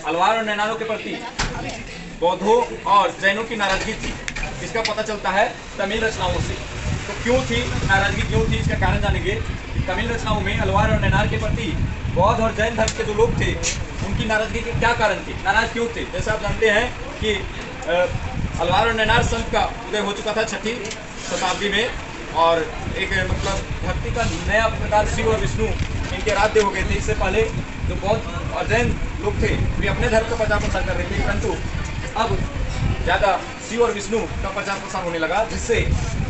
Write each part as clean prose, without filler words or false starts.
अलवार और नैनारों के प्रति बौद्धों और जैनों की नाराजगी थी। इसका पता चलता है तमिल रचनाओं से। तो क्यों थी नाराजगी, क्यों थी, इसका कारण जानेंगे। तमिल रचनाओं में अलवार और नैनार के प्रति बौद्ध और जैन धर्म के जो लोग थे उनकी नाराजगी के क्या कारण थे, नाराज क्यों थे। जैसे आप जानते हैं कि अलवार और नैनार संत का उदय हो चुका था 6वीं शताब्दी में, और एक मतलब भक्ति का नया प्रकार शिव और विष्णु इनके आराध्य हो गए थे। इससे पहले जो बौद्ध और जैन लोग थे वे अपने धर्म का प्रचार प्रसार कर रहे थे, परंतु अब ज़्यादा शिव और विष्णु का प्रचार प्रसार होने लगा, जिससे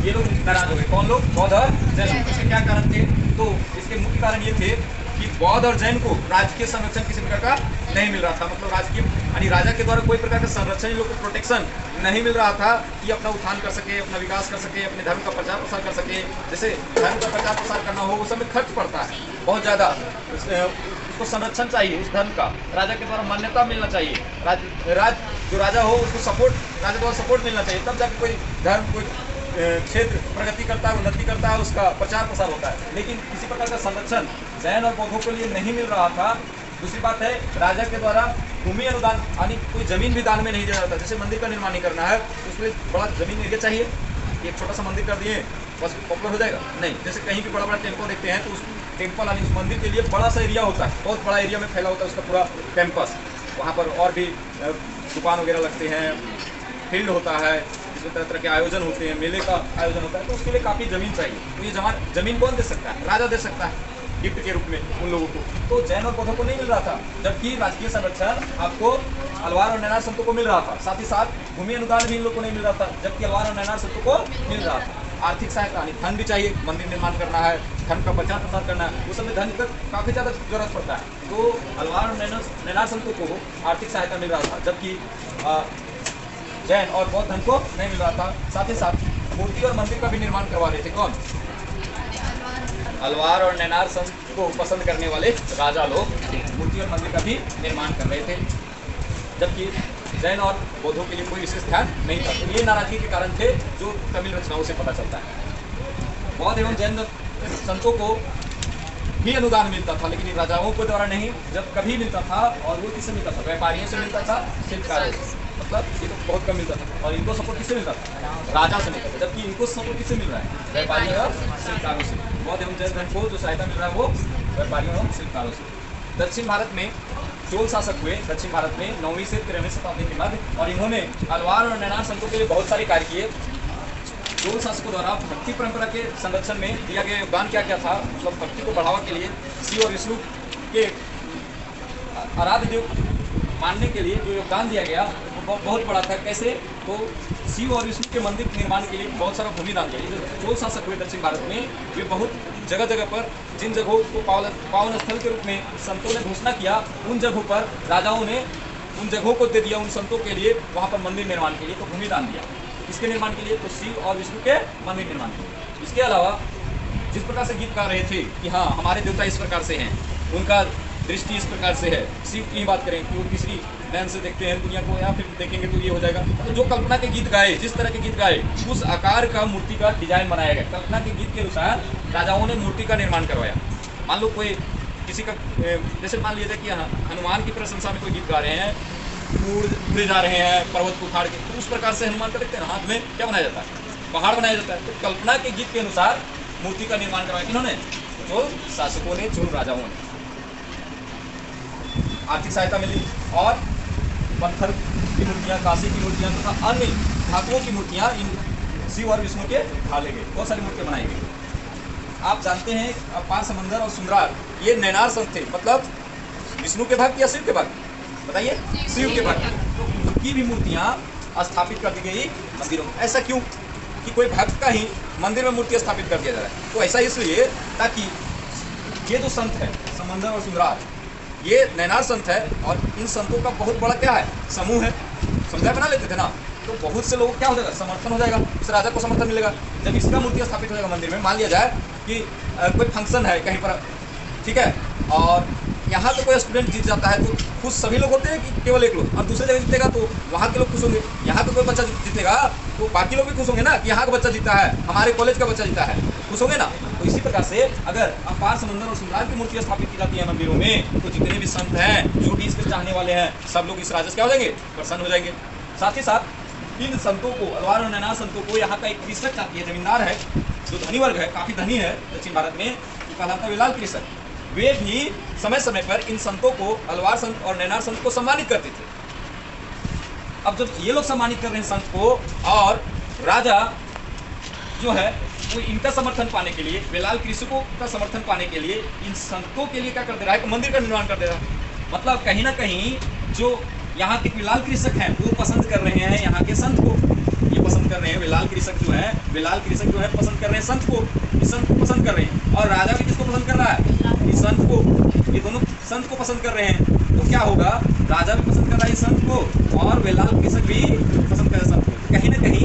ये लोग नाराज हो गए। कौन लोग? बौद्ध और जैन। इसके क्या कारण थे? तो इसके मुख्य कारण ये थे कि बौद्ध और जैन को राजकीय संरक्षण किसी प्रकार का नहीं मिल रहा था। मतलब राजकीय यानी राजा के द्वारा कोई प्रकार का संरक्षण, इन लोग को प्रोटेक्शन नहीं मिल रहा था कि अपना उत्थान कर सके, अपना विकास कर सके, अपने धर्म का प्रचार प्रसार कर सके। जैसे धर्म का प्रचार प्रसार करना हो उस समय खर्च पड़ता है बहुत ज़्यादा, उसको संरक्षण चाहिए, उस धर्म का राजा के द्वारा मान्यता मिलना चाहिए, जो राजा हो उसको सपोर्ट, राजा द्वारा सपोर्ट मिलना चाहिए, तब जाकर कोई धर्म, कोई क्षेत्र प्रगति करता है, उन्नति करता है, उसका प्रचार प्रसार होता है। लेकिन किसी प्रकार का संरक्षण जैन और बौद्धों के लिए नहीं मिल रहा था। दूसरी बात है, राजा के द्वारा भूमि अनुदान यानी कोई जमीन भी दान में नहीं दिया जाता। जैसे मंदिर का निर्माण नहीं करना है तो उसमें बड़ा जमीन एरिया चाहिए, एक छोटा सा मंदिर कर दिए बस पॉपुलर हो जाएगा? नहीं। जैसे कहीं भी बड़ा बड़ा टेम्पल देखते हैं तो उस टेम्पल यानी उस मंदिर के लिए बड़ा सा एरिया होता है, बहुत बड़ा एरिया में फैला होता है उसका पूरा कैंपस। वहाँ पर और भी दुकान वगैरह लगते हैं, फील्ड होता है, इसमें तरह तरह के आयोजन होते हैं, मेले का आयोजन होता है, तो उसके लिए काफ़ी ज़मीन चाहिए। तो ये ज़मीन कौन दे सकता है? राजा दे सकता है गिफ्ट के रूप में उन लोगों को। तो जैन और बौद्धों को नहीं मिल रहा था, जबकि राजकीय संरक्षण आपको अलवार और नैनार संतों को मिल रहा था। साथ ही साथ भूमि अनुदान भी इन लोगों को नहीं मिल रहा था, जबकि अलवार और नैनार संतों को मिल रहा था। आर्थिक सहायता यानी धन भी चाहिए, मंदिर निर्माण करना है, धन का प्रचार प्रसार करना है, उस समय धन की काफ़ी ज़्यादा जरूरत पड़ता है। तो अलवार और नैनार संतों को आर्थिक सहायता मिल रहा था, जबकि जैन और बौद्ध धन को नहीं मिल रहा था। साथ ही साथ मूर्ति और मंदिर का भी निर्माण करवा रहे थे। कौन? अलवार और नैनार संत को पसंद करने वाले राजा लोग मूर्ति और मंदिर का भी निर्माण कर रहे थे, जबकि जैन और बौद्धों के लिए कोई विशेष ध्यान नहीं था। तो ये नाराजगी के कारण थे जो तमिल रचनाओं से पता चलता है। बौद्ध एवं जैन संतों को भी अनुदान मिलता था, लेकिन राजाओं के द्वारा नहीं। जब कभी मिलता था और वो किससे मिलता था? व्यापारियों से मिलता था, शिल्पकारों से। मतलब ये तो बहुत कम मिलता था। और इनको सपोर्ट किससे मिलता था? राजा से मिलता था, जबकि इनको सपोर्ट किससे मिल रहा है? व्यापारियों और शिल्पकारों से। बौद्ध एवं जैन धर्म को जो सहायता मिल रहा है वो व्यापारियों एवं शिल्पकारों से। दक्षिण भारत में चोल शासक हुए, दक्षिण भारत में 9वीं से 13वीं शताब्दी के मध्य, और इन्होंने अलवार और नैनार संतों के लिए बहुत सारे कार्य किए। चोल शासकों द्वारा भक्ति परंपरा के संरक्षण में दिया गया योगदान क्या क्या था? मतलब भक्ति को बढ़ावा के लिए शिव और विष्णु के आराध्य देव मानने के लिए जो योगदान दिया गया वो बहुत बड़ा था। कैसे? तो शिव और विष्णु के मंदिर के निर्माण के लिए बहुत सारा भूमि दान किया। जो चोल शासक हुए दक्षिण भारत में, वे बहुत जगह जगह पर जिन जगहों को पावन स्थल के रूप में संतों ने घोषणा किया, उन जगहों पर राजाओं ने उन जगहों को दे दिया उन संतों के लिए, वहाँ पर मंदिर निर्माण के लिए तो भूमि दान दिया। इसके निर्माण के लिए तो शिव और विष्णु के मंदिर निर्माण के लिए। इसके अलावा जिस प्रकार से गीत गा रहे थे कि हाँ हमारे देवता इस प्रकार से हैं, उनका दृष्टि इस प्रकार से है, शिव की बात करें कि वो तीसरी नैन से देखते हैं दुनिया को, या फिर देखेंगे तो ये हो जाएगा। तो जो कल्पना के गीत गाए, जिस तरह के गीत गाए, उस आकार का मूर्ति का डिजाइन बनाया गया। कल्पना के गीत के अनुसार राजाओं ने मूर्ति का निर्माण करवाया। मान लो कोई किसी का, जैसे मान लीजिए कि हनुमान की प्रशंसा में कोई गीत गा रहे हैं, उड़े जा रहे हैं पर्वत को उखाड़ के, तो उस प्रकार से हनुमान का देखते हैं हाथ में क्या बनाया जाता है? पहाड़ बनाया जाता है। तो कल्पना के गीत के अनुसार मूर्ति का निर्माण करवाया किन्होंने? चोल शासकों ने, चोल राजाओं ने। आर्थिक सहायता मिली और पत्थर की मूर्तियाँ, कांसे की मूर्तियाँ तथा अन्य धातुओं की मूर्तियाँ इन शिव और विष्णु के ढाले गए। बहुत सारी मूर्तियाँ बनाई गई। आप जानते हैं अपार समंदर और सुंदरार ये नैनार संत थे, मतलब विष्णु के भक्त या शिव के भक्त? बताइए, शिव के भक्त। तो उनकी भी मूर्तियाँ स्थापित कर दी गई मंदिरों में। ऐसा क्यों कि कोई भक्त का ही मंदिर में मूर्ति स्थापित कर दिया जा रहा है? तो ऐसा इसलिए ताकि ये जो संत है समंदर और सुंदरार, ये नैनार संत है, और इन संतों का बहुत बड़ा क्या है? समूह है। समुदाय बना लेते थे ना, तो बहुत से लोगों क्या हो जाएगा? समर्थन हो जाएगा, उस राजा को समर्थन मिलेगा। जब इसका मूर्ति स्थापित हो जाएगा मंदिर में, मान लिया जाए कि कोई फंक्शन है कहीं पर, ठीक है, और यहाँ तो कोई स्टूडेंट जीत जाता है तो खुश सभी लोग होते हैं कि केवल एक लोग, और दूसरे जगह जीतेगा तो वहाँ के लोग खुश होंगे। यहाँ तो कोई बच्चा जीतेगा तो बाकी लोग भी खुश होंगे ना कि यहाँ का बच्चा जीता है, हमारे कॉलेज का बच्चा जीता है, खुश होंगे ना। तो इसी प्रकार से अगर अपार समंदर और सम्राट की मूर्ति स्थापित की जाती है मंदिरों में, तो जितने भी संत हैं जो भी इसके चाहने वाले हैं, सब लोग इस राजा से क्या हो जाएंगे, प्रसन्न हो जाएंगे। साथ ही साथ इन संतों को, अलवार और नैनार संतों को, यहाँ का एक कृषक चाहती है, जमींदार है, जो धनी वर्ग है, काफी धनी है दक्षिण भारत में, कहलाता है वेलाल कृषक। वे भी समय समय पर इन संतों को, अलवार संत और नैनार संत को सम्मानित करते थे। अब जब ये लोग सम्मानित कर रहे हैं संत को, और राजा जो है वो इनका समर्थन पाने के लिए, वेलाल कृषकों का समर्थन पाने के लिए इन संतों के लिए क्या कर दे रहा है, मंदिर का निर्माण कर दे रहा है। मतलब कहीं ना कहीं जो यहाँ के वेलाल कृषक हैं वो पसंद कर रहे हैं यहाँ के संत को, ये पसंद कर रहे हैं वेलाल कृषक जो है, वेलाल कृषक जो है पसंद कर रहे हैं संत को, इस संत को पसंद कर रहे हैं। और राजा भी किसको पसंद कर रहा है, इस संत को, ये दोनों संत को पसंद कर रहे हैं। तो क्या होगा, राजा भी पसंद कर रहा है इस संत को और वेलाल कृषक भी पसंद कर रहे हैं संत को। कहीं ना कहीं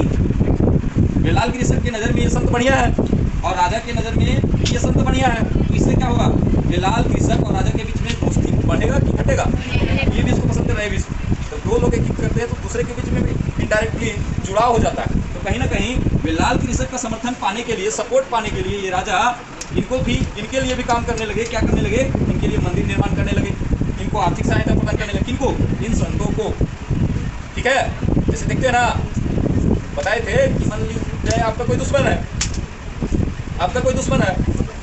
वेलाल कृषक की नज़र में ये संत बढ़िया है और राजा की नज़र में ये संत बढ़िया है। तो इससे क्या होगा, वेलाल कृषक और राजा के बीच में दोस्ती बढ़ेगा कि घटेगा, ये भी इसको पसंद कर रहे हैं। तो दो लोग एक करते हैं तो दूसरे के बीच में भी इनडायरेक्टली जुड़ाव हो जाता है। तो कहीं ना कहीं वेलाल कृषक का समर्थन पाने के लिए, सपोर्ट पाने के लिए ये राजा इनको भी, इनके लिए भी काम करने लगे। क्या करने लगे, इनके लिए मंदिर निर्माण करने लगे, इनको आर्थिक सहायता प्रदान करने लगे। किनको, इन संतों को। ठीक है, जैसे देखते हैं ना, बताए थे कि मान लीजिए आपका कोई दुश्मन है, आपका कोई दुश्मन है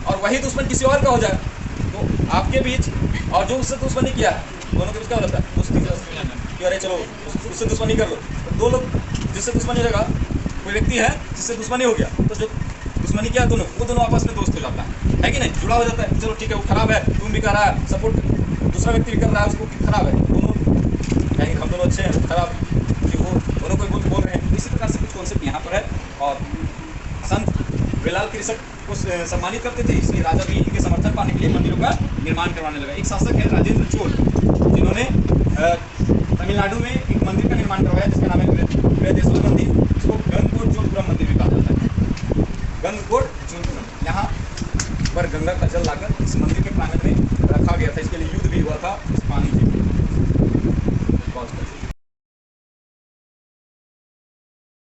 और वही दुश्मन किसी और का हो जाए, तो आपके बीच और जो उससे दुश्मनी किया है, दोनों के बीच क्या हो जाता है, कि अरे चलो उससे दुश्मनी कर लो। तो दो लोग जिससे दुश्मनी होगा, कोई व्यक्ति है जिससे दुश्मनी हो गया, तो जो दुश्मनी किया दोनों, वो दोनों आपस में दोस्त हो जाता है कि नहीं, जुड़ा हो जाता है। चलो ठीक है, वो खराब है, तुम भी कर रहा है सपोर्ट, दूसरा व्यक्ति भी कर रहा है उसको कि खराब है, दोनों कहेंगे हम दोनों अच्छे हैं, खराब कि वो दोनों कोई बोल रहे हैं। इसी प्रकार से कुछ कॉन्सेप्ट यहाँ पर है। और संत वेलाल कृषक को सम्मानित करते थे, इसलिए राजा भी इनके समर्थन पाने के लिए मंदिरों का निर्माण करवाने लगा। एक शासक है राजेंद्र चोल, जिन्होंने तमिलनाडु में एक मंदिर का निर्माण करवाया जिसका नाम है बृहदेश्वर मंदिर, जिसको गंगकोट चोलपुरम मंदिर भी कहा जाता है। गंगकोट चोलपुरम, यहाँ पर गंगा का जल लाकर इस मंदिर के प्रांगण में रखा गया था। इसके लिए युद्ध भी हुआ था इस पानी के।